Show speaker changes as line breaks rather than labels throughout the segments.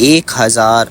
1000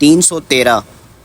313,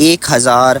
1000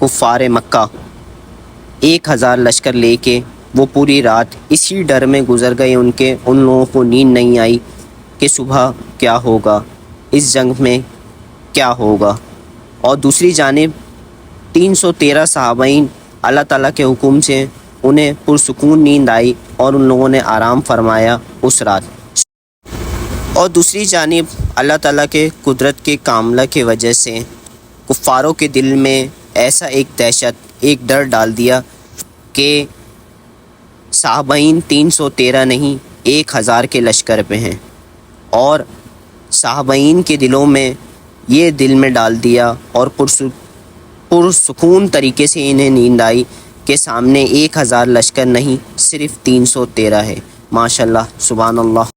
کفار مکہ 1000 لشکر لے کے وہ پوری رات اسی ڈر میں گزر گئے. ان لوگوں کو نیند نہیں آئی کہ صبح کیا ہوگا, اس جنگ میں کیا ہوگا. اور دوسری جانب 313 صحابین اللہ تعالیٰ کے حکم سے انہیں پرسکون نیند آئی اور ان لوگوں نے آرام فرمایا اس رات. اور دوسری جانب اللہ تعالیٰ کے قدرت کے کاملہ کی وجہ سے کفاروں کے دل میں ایسا ایک دہشت, ایک ڈر ڈال دیا کہ صحابین 313 نہیں 1000 کے لشکر پہ ہیں. اور صحابین کے دلوں میں یہ دل میں ڈال دیا اور پرسکون طریقے سے انہیں نیند آئی کہ سامنے 1000 لشکر نہیں صرف 313 ہے. ماشاءاللہ سبحان اللہ.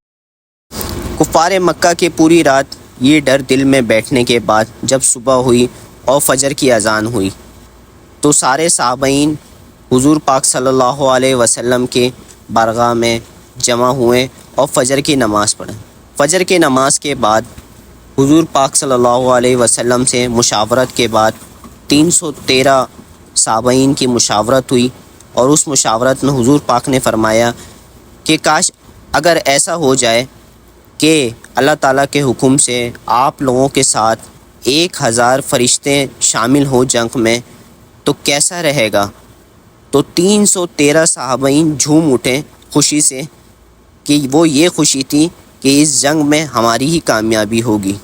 کفار مکہ کے پوری رات یہ ڈر دل میں بیٹھنے کے بعد جب صبح ہوئی اور فجر کی اذان ہوئی تو سارے صحابین حضور پاک صلی اللہ علیہ وسلم کے بارگاہ میں جمع ہوئے اور فجر کی نماز پڑھیں. فجر کی نماز کے بعد حضور پاک صلی اللہ علیہ وسلم سے مشاورت کے بعد 313 صحابین کی مشاورت ہوئی اور اس مشاورت میں حضور پاک نے فرمایا کہ کاش اگر ایسا ہو جائے کہ اللہ تعالیٰ کے حکم سے آپ لوگوں کے ساتھ 1000 فرشتے شامل ہو جنگ میں تو کیسا رہے گا. تو 313 صحابین جھوم اٹھے خوشی سے کہ وہ یہ خوشی تھی کہ اس جنگ میں ہماری ہی کامیابی ہوگی.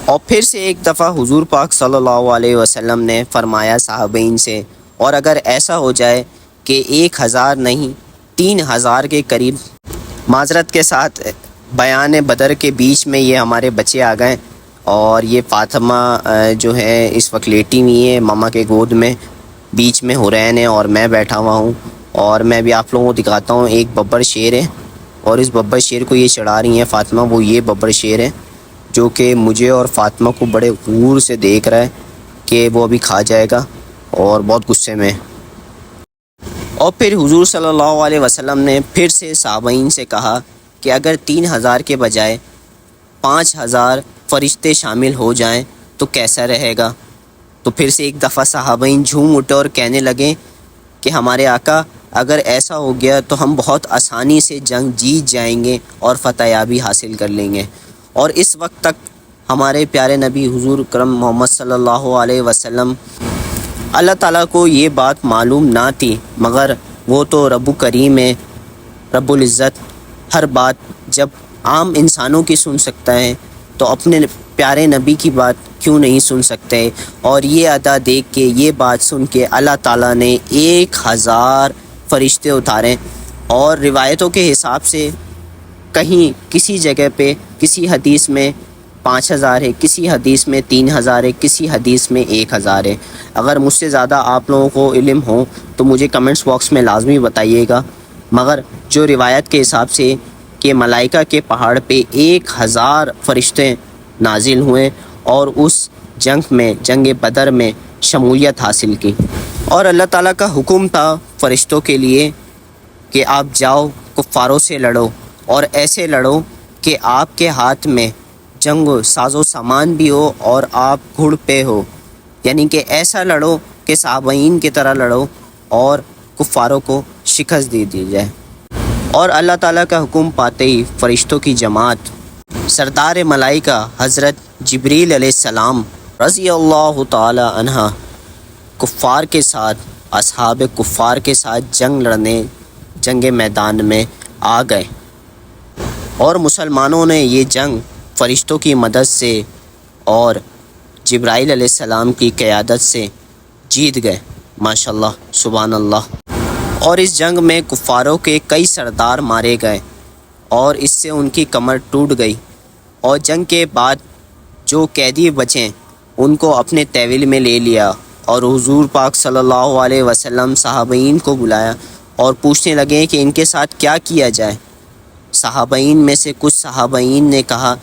اور پھر سے ایک دفعہ حضور پاک صلی اللہ علیہ وسلم نے فرمایا صحابین سے, اور اگر ایسا ہو جائے کہ 1000 نہیں 3000 کے قریب, معذرت کے ساتھ بیان بدر کے بیچ میں یہ ہمارے بچے آ گئے اور یہ فاطمہ جو ہے اس وقت لیٹی ہوئی ہے ماما کے گود میں, بیچ میں حرین ہے اور میں بیٹھا ہوا ہوں. اور میں بھی آپ لوگوں کو دکھاتا ہوں, ایک ببر شیر ہے اور اس ببر شیر کو یہ چڑھا رہی ہیں فاطمہ. وہ یہ ببر شیر ہے جو کہ مجھے اور فاطمہ کو بڑے غور سے دیکھ رہا ہے کہ وہ ابھی کھا جائے گا اور بہت غصے میں. اور پھر حضور صلی اللہ علیہ وسلم نے پھر سے صحابین سے کہا کہ اگر 3000 کے بجائے 5000 فرشتے شامل ہو جائیں تو کیسا رہے گا. تو پھر سے ایک دفعہ صحابین جھوم اٹھے اور کہنے لگے کہ ہمارے آقا اگر ایسا ہو گیا تو ہم بہت آسانی سے جنگ جیت جائیں گے اور فتح یابی حاصل کر لیں گے. اور اس وقت تک ہمارے پیارے نبی حضور کرم محمد صلی اللہ علیہ وسلم اللہ تعالیٰ کو یہ بات معلوم نہ تھی, مگر وہ تو رب کریم ہے, رب العزت ہر بات جب عام انسانوں کی سن سکتا ہے تو اپنے پیارے نبی کی بات کیوں نہیں سن سکتے. اور یہ ادا دیکھ کے یہ بات سن کے اللہ تعالیٰ نے 1000 فرشتے اتارے. اور روایتوں کے حساب سے کہیں کسی جگہ پہ کسی حدیث میں 5000 ہے, کسی حدیث میں 3000 ہے, کسی حدیث میں 1000 ہے. اگر مجھ سے زیادہ آپ لوگوں کو علم ہو تو مجھے کمنٹس باکس میں لازمی بتائیے گا. مگر جو روایت کے حساب سے کہ ملائکہ کے پہاڑ پہ 1000 فرشتے نازل ہوئے اور اس جنگ میں جنگ بدر میں شمولیت حاصل کی. اور اللہ تعالیٰ کا حکم تھا فرشتوں کے لیے کہ آپ جاؤ کفاروں سے لڑو اور ایسے لڑو کہ آپ کے ہاتھ میں جنگ و ساز و سامان بھی ہو اور آپ گھڑ پہ ہو, یعنی کہ ایسا لڑو کہ صحابین کی طرح لڑو اور کفاروں کو شکست دے دی جائے. اور اللہ تعالیٰ کا حکم پاتے ہی فرشتوں کی جماعت سردار ملائکہ حضرت جبریل علیہ السلام رضی اللہ تعالی عنہ کفار کے ساتھ, اصحاب کفار کے ساتھ جنگ لڑنے جنگ میدان میں آ گئے اور مسلمانوں نے یہ جنگ فرشتوں کی مدد سے اور جبرائیل علیہ السلام کی قیادت سے جیت گئے. ماشاءاللہ سبحان اللہ. اور اس جنگ میں کفاروں کے کئی سردار مارے گئے اور اس سے ان کی کمر ٹوٹ گئی. اور جنگ کے بعد جو قیدی بچیں ان کو اپنے تحویل میں لے لیا اور حضور پاک صلی اللہ علیہ وسلم صحابین کو بلایا اور پوچھنے لگے کہ ان کے ساتھ کیا کیا جائے. صحابین میں سے کچھ صحابین نے کہا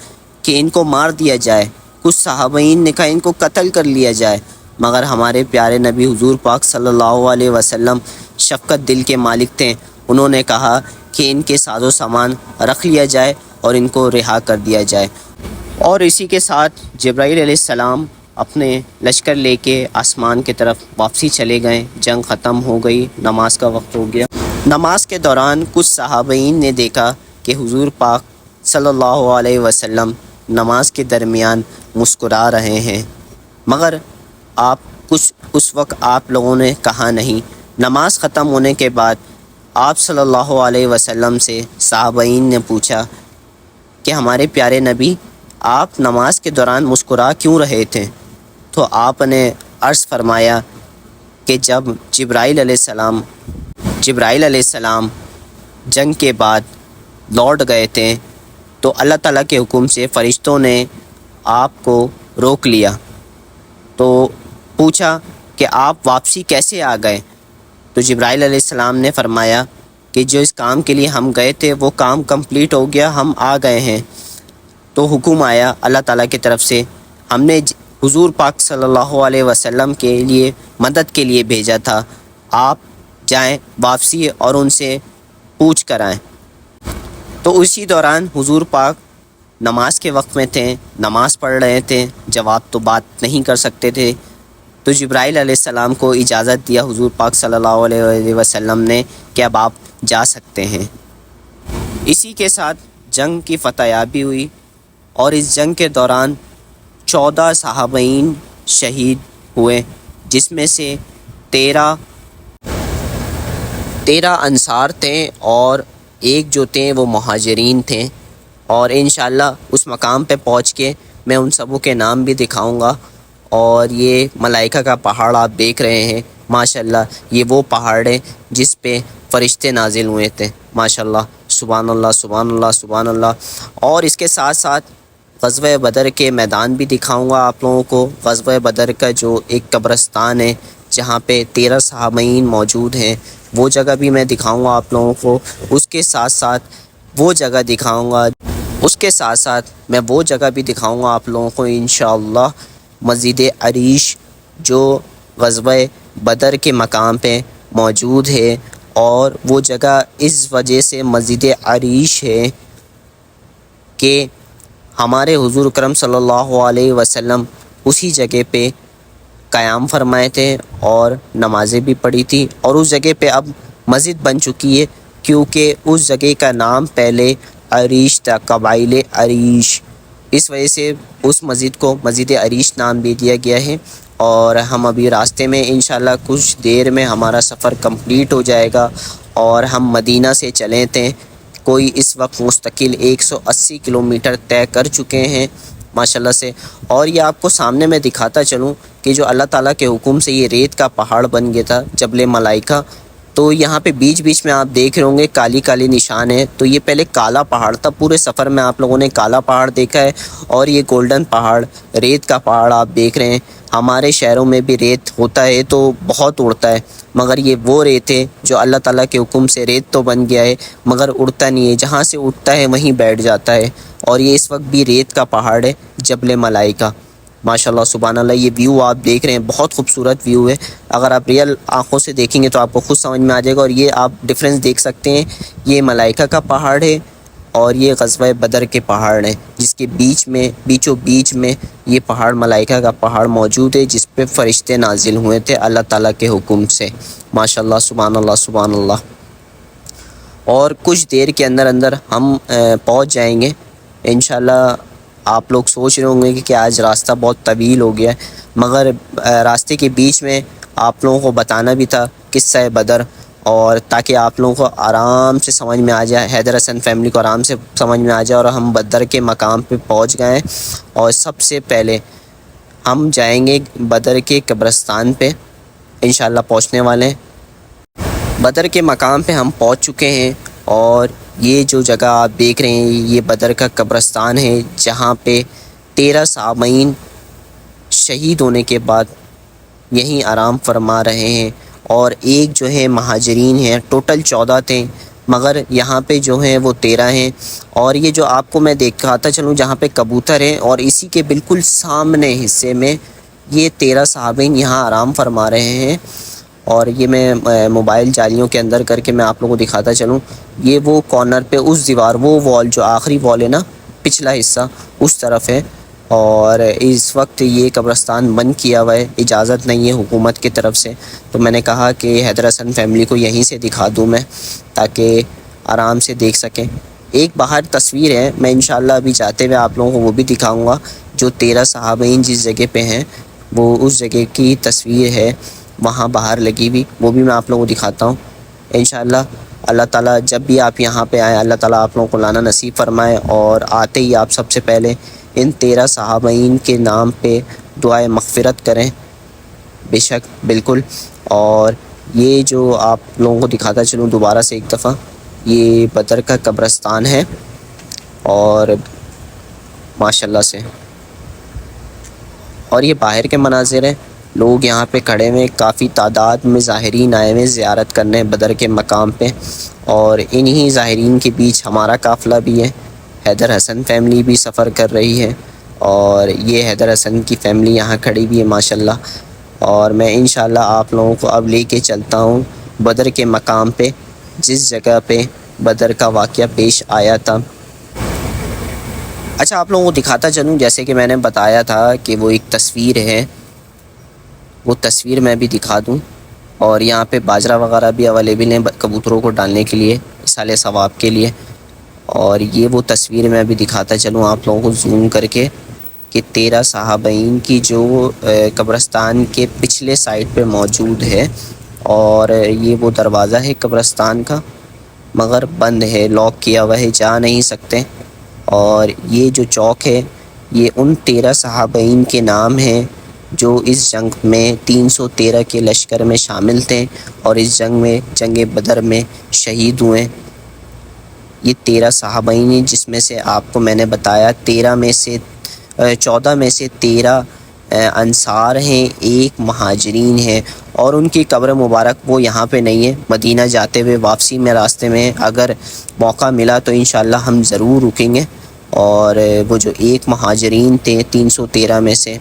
کہ ان کو مار دیا جائے, کچھ صحابین نے کہا ان کو قتل کر لیا جائے. مگر ہمارے پیارے نبی حضور پاک صلی اللہ علیہ وسلم شفقت دل کے مالک تھے, انہوں نے کہا کہ ان کے ساز و سامان رکھ لیا جائے اور ان کو رہا کر دیا جائے. اور اسی کے ساتھ جبرائیل علیہ السلام اپنے لشکر لے کے آسمان کی طرف واپسی چلے گئے. جنگ ختم ہو گئی، نماز کا وقت ہو گیا. نماز کے دوران کچھ صحابین نے دیکھا کہ حضور پاک صلی اللہ علیہ وسلم نماز کے درمیان مسکرا رہے ہیں، مگر اس وقت آپ لوگوں نے کہا نہیں. نماز ختم ہونے کے بعد آپ صلی اللہ علیہ وسلم سے صحابین نے پوچھا کہ ہمارے پیارے نبی، آپ نماز کے دوران مسکرا کیوں رہے تھے؟ تو آپ نے عرض فرمایا کہ جب جبرائیل علیہ السلام جنگ کے بعد لوٹ گئے تھے تو اللہ تعالیٰ کے حکم سے فرشتوں نے آپ کو روک لیا. تو پوچھا کہ آپ واپسی کیسے آ گئے؟ تو جبرائیل علیہ السلام نے فرمایا کہ جو اس کام کے لیے ہم گئے تھے وہ کام کمپلیٹ ہو گیا، ہم آ گئے ہیں. تو حکم آیا اللہ تعالیٰ کی طرف سے، ہم نے حضور پاک صلی اللہ علیہ وسلم کے لیے مدد کے لیے بھیجا تھا، آپ جائیں واپسی اور ان سے پوچھ کر آئیں. تو اسی دوران حضور پاک نماز کے وقت میں تھے، نماز پڑھ رہے تھے، جواب تو بات نہیں کر سکتے تھے. تو جبرائیل علیہ السلام کو اجازت دیا حضور پاک صلی اللہ علیہ وسلم نے کہ اب آپ جا سکتے ہیں. اسی کے ساتھ جنگ کی فتح یابی ہوئی اور اس جنگ کے دوران 14 صحابین شہید ہوئے، جس میں سے 13 انصار تھے اور ایک جو تھے وہ مہاجرین تھے. اور انشاءاللہ اس مقام پہ پہنچ کے میں ان سبوں کے نام بھی دکھاؤں گا. اور یہ ملائکہ کا پہاڑ آپ دیکھ رہے ہیں، ماشاءاللہ یہ وہ پہاڑ ہے جس پہ فرشتے نازل ہوئے تھے. ماشاءاللہ، سبحان اللہ سبحان اللہ سبحان اللہ. اور اس کے ساتھ ساتھ غزوہ بدر کے میدان بھی دکھاؤں گا آپ لوگوں کو. غزوہ بدر کا جو ایک قبرستان ہے جہاں پہ 13 صحابین موجود ہیں، وہ جگہ بھی میں دکھاؤں گا آپ لوگوں کو. اس کے ساتھ ساتھ میں وہ جگہ بھی دکھاؤں گا آپ لوگوں کو انشاءاللہ، مسجد عریش جو غزوہ بدر کے مقام پہ موجود ہے. اور وہ جگہ اس وجہ سے مسجد عریش ہے کہ ہمارے حضور اکرم صلی اللہ علیہ وسلم اسی جگہ پہ قیام فرمائے تھے اور نمازیں بھی پڑھی تھی. اور اس جگہ پہ اب مسجد بن چکی ہے کیونکہ اس جگہ کا نام پہلے عریش تھا، قبائل عریش. اس وجہ سے اس مسجد کو مسجد عریش نام دے دیا گیا ہے. اور ہم ابھی راستے میں انشاءاللہ کچھ دیر میں ہمارا سفر کمپلیٹ ہو جائے گا اور ہم مدینہ سے چلے تھے. کوئی اس وقت مستقل 180 کلومیٹر طے کر چکے ہیں ماشاءاللہ سے. اور یہ آپ کو سامنے میں دکھاتا چلوں کہ جو اللہ تعالیٰ کے حکم سے یہ ریت کا پہاڑ بن گیا تھا جبل ملائکہ. تو یہاں پہ بیچ بیچ میں آپ دیکھ رہے ہوں گے کالی کالی نشان ہے، تو یہ پہلے کالا پہاڑ تھا. پورے سفر میں آپ لوگوں نے کالا پہاڑ دیکھا ہے اور یہ گولڈن پہاڑ، ریت کا پہاڑ آپ دیکھ رہے ہیں. ہمارے شہروں میں بھی ریت ہوتا ہے تو بہت اڑتا ہے، مگر یہ وہ ریت ہے جو اللہ تعالیٰ کے حکم سے ریت تو بن گیا ہے مگر اڑتا نہیں ہے، جہاں سے اٹھتا ہے وہیں بیٹھ جاتا ہے. اور یہ اس وقت بھی ریت کا پہاڑ ہے جبل ملائکہ. ماشاءاللہ سبحان اللہ، یہ ویو آپ دیکھ رہے ہیں بہت خوبصورت ویو ہے. اگر آپ ریئل آنکھوں سے دیکھیں گے تو آپ کو خود سمجھ میں آ جائے گا. اور یہ آپ ڈفرینس دیکھ سکتے ہیں، یہ ملائکہ کا پہاڑ ہے اور یہ غزوہ بدر کے پہاڑ ہیں جس کے بیچوں بیچ میں یہ پہاڑ ملائکہ کا پہاڑ موجود ہے جس پہ فرشتے نازل ہوئے تھے اللہ تعالیٰ کے حکم سے. ماشاءاللہ سبحان اللہ سبحان اللہ. اور کچھ دیر کے اندر ہم پہنچ جائیں گے انشاءاللہ. آپ لوگ سوچ رہے ہوں گے کہ آج راستہ بہت طویل ہو گیا ہے، مگر راستے کے بیچ میں آپ لوگوں کو بتانا بھی تھا قصہ بدر، اور تاکہ آپ لوگوں کو آرام سے سمجھ میں آ جائے، حیدر حسن فیملی کو آرام سے سمجھ میں آ جائے. اور ہم بدر کے مقام پہ پہنچ گئے اور سب سے پہلے ہم جائیں گے بدر کے قبرستان پہ انشاءاللہ پہنچنے والے ہیں. بدر کے مقام پہ ہم پہنچ چکے ہیں اور یہ جو جگہ آپ دیکھ رہے ہیں یہ بدر کا قبرستان ہے جہاں پہ 13 صحابین شہید ہونے کے بعد یہیں آرام فرما رہے ہیں. اور ایک جو ہے مہاجرین ہیں، ٹوٹل 14 تھے مگر یہاں پہ جو ہیں وہ 13 ہیں. اور یہ جو آپ کو میں دکھاتا چلوں جہاں پہ کبوتر ہیں اور اسی کے بالکل سامنے حصے میں یہ 13 صحابین یہاں آرام فرما رہے ہیں. اور یہ میں موبائل جالیوں کے اندر کر کے میں آپ لوگوں کو دکھاتا چلوں. یہ وہ کارنر پہ اس دیوار، وہ وال جو آخری وال ہے نا، پچھلا حصہ اس طرف ہے. اور اس وقت یہ قبرستان بند کیا ہوا ہے، اجازت نہیں ہے حکومت کی طرف سے، تو میں نے کہا کہ حیدر حسن فیملی کو یہیں سے دکھا دوں میں، تاکہ آرام سے دیکھ سکیں۔ ایک باہر تصویر ہے، میں انشاءاللہ ابھی جاتے ہوئے آپ لوگوں کو وہ بھی دکھاؤں گا، جو 13 صحابین جس جگہ پہ ہیں وہ اس جگہ کی تصویر ہے وہاں باہر لگی ہوئی، وہ بھی میں آپ لوگوں کو دکھاتا ہوں انشاءاللہ۔ اللہ تعالیٰ جب بھی آپ یہاں پہ آئیں، اللہ تعالیٰ آپ لوگوں کو لانا نصیب فرمائے، اور آتے ہی آپ سب سے پہلے ان 13 صحابین کے نام پہ دعائے مغفرت کریں، بے شک بالکل۔ اور یہ جو آپ لوگوں کو دکھاتا چلوں دوبارہ سے ایک دفعہ، یہ بدر کا قبرستان ہے، اور ماشاءاللہ سے، اور یہ باہر کے مناظر ہیں، لوگ یہاں پہ کھڑے ہوئے، کافی تعداد میں زائرین آئے ہوئے زیارت کرنے بدر کے مقام پہ، اور انہی زائرین کے بیچ ہمارا قافلہ بھی ہے، حیدر حسن فیملی بھی سفر کر رہی ہے، اور یہ حیدر حسن کی فیملی یہاں کھڑی ہوئی ہے ماشاءاللہ۔ اور میں انشاءاللہ آپ لوگوں کو اب لے کے چلتا ہوں بدر کے مقام پہ، جس جگہ پہ بدر کا واقعہ پیش آیا تھا۔ اچھا، آپ لوگوں کو دکھاتا چلوں، جیسے کہ میں نے بتایا تھا کہ وہ ایک تصویر ہے، وہ تصویر میں بھی دکھا دوں، اور یہاں پہ باجرہ وغیرہ بھی اویلیبل ہیں کبوتروں کو ڈالنے کے لیے، اصال ثواب کے لیے۔ اور یہ وہ تصویر میں بھی دکھاتا چلوں آپ لوگوں کو زوم کر کے، کہ 13 صحابین کی جو قبرستان کے پچھلے سائڈ پہ موجود ہے، اور یہ وہ دروازہ ہے قبرستان کا، مگر بند ہے، لاک کیا ہوا ہے، جا نہیں سکتے۔ اور یہ جو چوک ہے یہ ان 13 صحابین کے نام ہیں جو اس جنگ میں 313 کے لشکر میں شامل تھے، اور اس جنگ میں، جنگ بدر میں شہید ہوئے۔ یہ 13 صحابین ہیں، جس میں سے آپ کو میں نے بتایا 14 میں سے 13 انصار ہیں، ایک مہاجرین ہیں، اور ان کی قبر مبارک وہ یہاں پہ نہیں ہے، مدینہ جاتے ہوئے واپسی میں راستے میں اگر موقع ملا تو انشاءاللہ ہم ضرور رکیں گے، اور وہ جو ایک مہاجرین تھے 313 میں سے،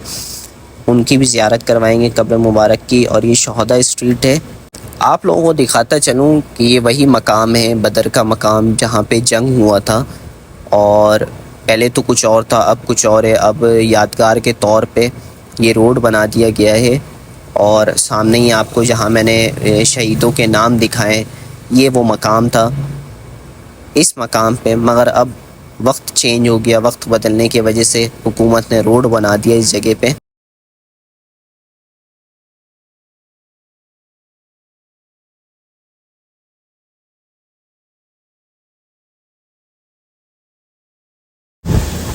ان کی بھی زیارت کروائیں گے قبر مبارک کی۔ اور یہ شہداء اسٹریٹ ہے، آپ لوگوں کو دکھاتا چلوں کہ یہ وہی مقام ہے بدر کا مقام جہاں پہ جنگ ہوا تھا، اور پہلے تو کچھ اور تھا، اب کچھ اور ہے۔ اب یادگار کے طور پہ یہ روڈ بنا دیا گیا ہے، اور سامنے ہی آپ کو جہاں میں نے شہیدوں کے نام دکھائے، یہ وہ مقام تھا اس مقام پہ، مگر اب وقت چینج ہو گیا، وقت بدلنے کی وجہ سے حکومت نے روڈ بنا دیا اس جگہ پہ۔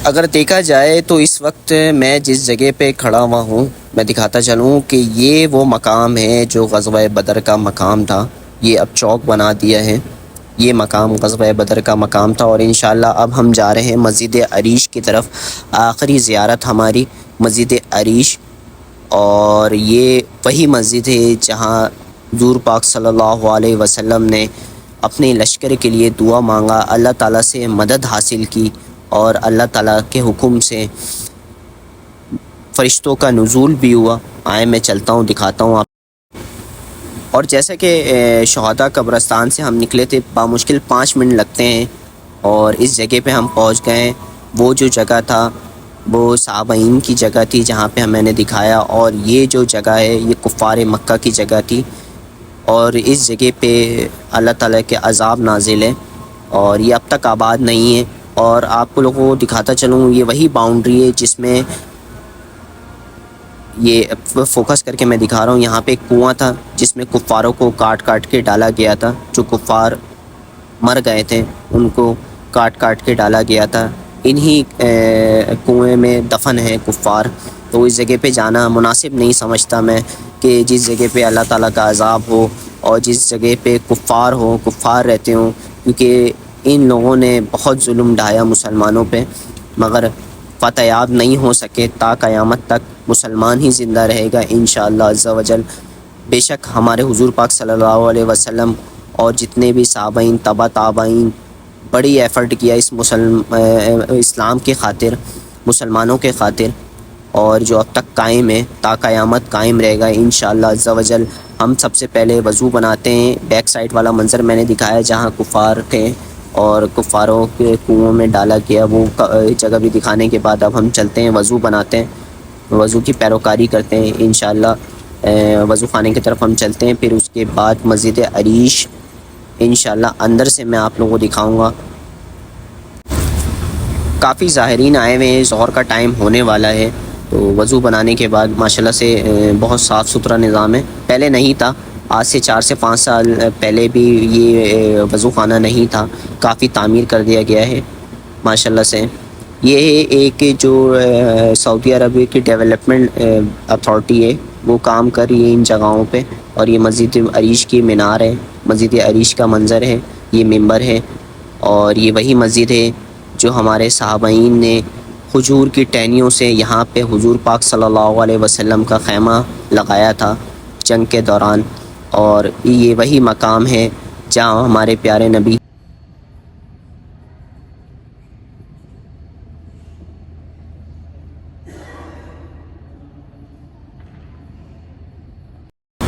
اگر دیکھا جائے تو اس وقت میں جس جگہ پہ کھڑا ہوا ہوں، میں دکھاتا چلوں کہ یہ وہ مقام ہے جو غزوہ بدر کا مقام تھا، یہ اب چوک بنا دیا ہے، یہ مقام غزوہ بدر کا مقام تھا۔ اور انشاءاللہ اب ہم جا رہے ہیں مسجد عریش کی طرف، آخری زیارت ہماری مسجد عریش، اور یہ وہی مسجد ہے جہاں حضور پاک صلی اللہ علیہ وسلم نے اپنے لشکر کے لیے دعا مانگا، اللہ تعالیٰ سے مدد حاصل کی، اور اللہ تعالیٰ کے حکم سے فرشتوں کا نزول بھی ہوا۔ آئے میں چلتا ہوں، دکھاتا ہوں آپ۔ اور جیسا کہ شہداء قبرستان سے ہم نکلے تھے، بامشکل 5 منٹ لگتے ہیں، اور اس جگہ پہ ہم پہنچ گئے۔ وہ جو جگہ تھا وہ صحابین کی جگہ تھی جہاں پہ میں نے دکھایا، اور یہ جو جگہ ہے یہ کفار مکہ کی جگہ تھی، اور اس جگہ پہ اللہ تعالیٰ کے عذاب نازل ہے، اور یہ اب تک آباد نہیں ہے۔ اور آپ کو لوگوں کو دکھاتا چلوں، یہ وہی باؤنڈری ہے جس میں یہ فوکس کر کے میں دکھا رہا ہوں، یہاں پہ ایک کنواں تھا جس میں کفاروں کو کاٹ کاٹ کے ڈالا گیا تھا، جو کفار مر گئے تھے ان کو کاٹ کاٹ کے ڈالا گیا تھا، انہی کنویں میں دفن ہے کفار۔ تو اس جگہ پہ جانا مناسب نہیں سمجھتا میں، کہ جس جگہ پہ اللہ تعالیٰ کا عذاب ہو، اور جس جگہ پہ کفار رہتے ہوں، کیونکہ ان لوگوں نے بہت ظلم ڈھایا مسلمانوں پہ، مگر فتح یاب نہیں ہو سکے۔ تا قیامت تک مسلمان ہی زندہ رہے گا انشاءاللہ عز و جل۔ بے شک ہمارے حضور پاک صلی اللہ علیہ وسلم اور جتنے بھی صحابین تبع تابعین بڑی ایفرٹ کیا اس اسلام کے خاطر، مسلمانوں کے خاطر، اور جو اب تک قائم ہے، تا قیامت قائم رہے گا انشاءاللہ عز و جل۔ ہم سب سے پہلے وضو بناتے ہیں، بیک سائڈ والا منظر میں نے دکھایا جہاں کفار تھے، اور کفاروں کے کنوؤں میں ڈالا گیا وہ جگہ بھی دکھانے کے بعد اب ہم چلتے ہیں، وضو بناتے ہیں، وضو کی پیروکاری کرتے ہیں انشاءاللہ۔ وضو خانے کی طرف ہم چلتے ہیں، پھر اس کے بعد مسجد عریش انشاءاللہ اندر سے میں آپ لوگوں کو دکھاؤں گا۔ کافی زائرین آئے ہوئے ہیں، ظہر کا ٹائم ہونے والا ہے، تو وضو بنانے کے بعد ماشاءاللہ سے بہت صاف ستھرا نظام ہے۔ پہلے نہیں تھا، آج سے 4 سے 5 سال پہلے بھی یہ وضو خانہ نہیں تھا، کافی تعمیر کر دیا گیا ہے ماشاءاللہ سے۔ یہ ہے ایک جو سعودی عرب کی ڈیولپمنٹ اتھارٹی ہے، وہ کام کر رہی ہے ان جگہوں پہ، اور یہ مسجد عریش کی مینار ہے، مسجد عریش کا منظر ہے، یہ ممبر ہے، اور یہ وہی مسجد ہے جو ہمارے صحابین نے کھجور کی ٹہنیوں سے یہاں پہ حضور پاک صلی اللہ علیہ وسلم کا خیمہ لگایا تھا جنگ کے دوران، اور یہ وہی مقام ہے جہاں ہمارے پیارے نبی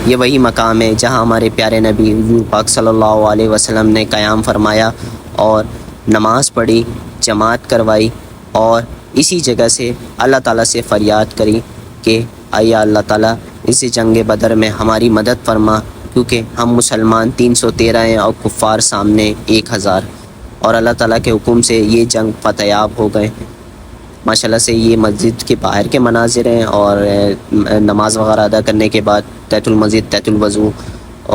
یہ وہی مقام ہے جہاں ہمارے پیارے نبی حضور پاک صلی اللہ علیہ وسلم نے قیام فرمایا اور نماز پڑھی، جماعت کروائی، اور اسی جگہ سے اللہ تعالیٰ سے فریاد کری کہ اے اللہ تعالیٰ اس جنگ بدر میں ہماری مدد فرما، کیونکہ ہم مسلمان 313 ہیں اور کفار سامنے 1000، اور اللہ تعالیٰ کے حکم سے یہ جنگ فتح یاب ہو گئے ماشاءاللہ سے۔ یہ مسجد کے باہر کے مناظر ہیں، اور نماز وغیرہ ادا کرنے کے بعد تحت المسجد تحت الوضو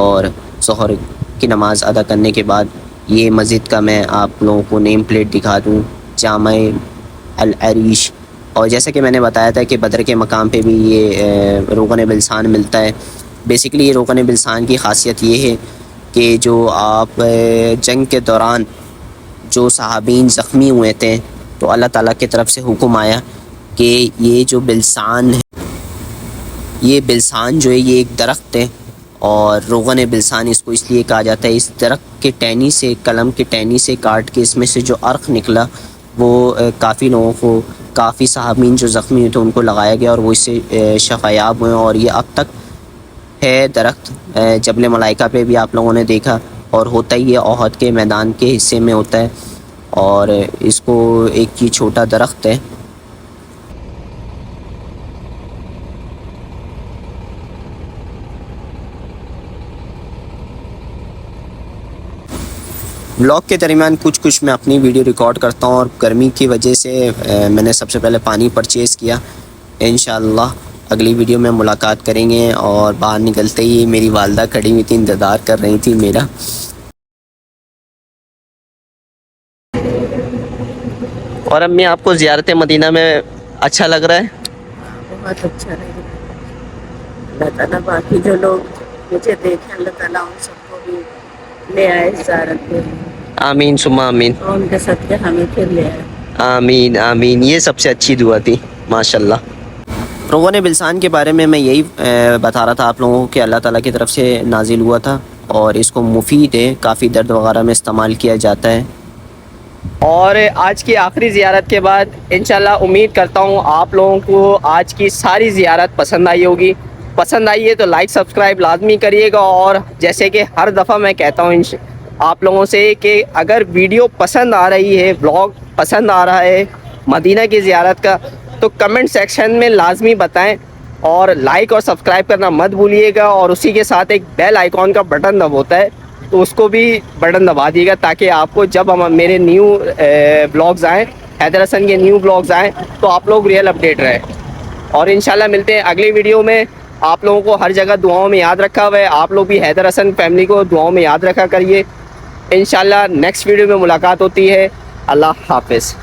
اور ظہر کی نماز ادا کرنے کے بعد یہ مسجد کا میں آپ لوگوں کو نیم پلیٹ دکھا دوں، جامع العریش۔ اور جیسا کہ میں نے بتایا تھا کہ بدر کے مقام پہ بھی یہ روغن بلسان ملتا ہے۔ بیسیکلی یہ روغن بلسان کی خاصیت یہ ہے کہ جو آپ جنگ کے دوران جو صحابین زخمی ہوئے تھے تو اللہ تعالیٰ کی طرف سے حکم آیا کہ یہ جو بلسان ہے، یہ بلسان جو ہے یہ ایک درخت ہے، اور روغن بلسان اس کو اس لیے کہا جاتا ہے، اس درخت کے ٹہنی سے، قلم کے ٹہنی سے کاٹ کے اس میں سے جو عرق نکلا وہ کافی لوگوں کو، کافی صحابین جو زخمی ہوئے تھے ان کو لگایا گیا، اور وہ اس سے شفایاب ہوئے، اور یہ اب تک ہے درخت۔ جبل ملائکہ پہ بھی آپ لوگوں نے دیکھا، اور ہوتا ہی ہے احد کے میدان کے حصے میں ہوتا ہے، اور اس کو ایک یہ چھوٹا درخت ہے۔ بلاگ کے درمیان کچھ میں اپنی ویڈیو ریکارڈ کرتا ہوں، اور گرمی کی وجہ سے میں نے سب سے پہلے پانی پرچیز کیا۔ انشاءاللہ اگلی ویڈیو میں ملاقات کریں گے، اور باہر نکلتے ہی میری والدہ کھڑی ہوئی تھی، انتظار کر رہی تھی میرا۔ اور امی آپ کو زیارت مدینہ میں اچھا لگ رہا ہے؟
بہت اچھا لگ رہا ہے۔ اللہ تعالیٰ باقی جو لوگ مجھے دیکھیں اللہ تعالیٰ ان سب کو بھی لے آئے زیارت پہ،
آمین ثم آمین،
اور ان کے صدقے ہمیں پھر لے آئے۔
آمین آمین، یہ سب سے اچھی دعا تھی ماشاءاللہ۔ روغن بلسان کے بارے میں یہی بتا رہا تھا آپ لوگوں کو کہ اللہ تعالیٰ کی طرف سے نازل ہوا تھا، اور اس کو مفید ہے، کافی درد وغیرہ میں استعمال کیا جاتا ہے۔ اور آج کی آخری زیارت کے بعد انشاءاللہ امید کرتا ہوں آپ لوگوں کو آج کی ساری زیارت پسند آئی ہوگی۔ پسند آئی ہے تو لائک سبسکرائب لازمی کریے گا، اور جیسے کہ ہر دفعہ میں کہتا ہوں آپ لوگوں سے کہ اگر ویڈیو پسند آ رہی ہے، بلاگ پسند آ رہا ہے مدینہ کی زیارت کا، تو کمنٹ سیکشن میں لازمی بتائیں، اور لائک اور سبسکرائب کرنا مت بھولیے گا، اور اسی کے ساتھ ایک بیل آئیکن کا بٹن ہوتا ہے تو اس کو بھی بٹن دبا دیے گا، تاکہ آپ کو جب میرے نیو بلاگز آئیں، حیدر حسن کے نیو بلاگز آئیں، تو آپ لوگ ریئل اپڈیٹ رہیں۔ اور انشاءاللہ ملتے ہیں اگلی ویڈیو میں۔ آپ لوگوں کو ہر جگہ دعاؤں میں یاد رکھا ہوا ہے، آپ لوگ بھی حیدر حسن فیملی کو دعاؤں میں یاد رکھا کریے۔ انشاءاللہ نیکسٹ ویڈیو میں ملاقات ہوتی ہے۔ اللہ حافظ۔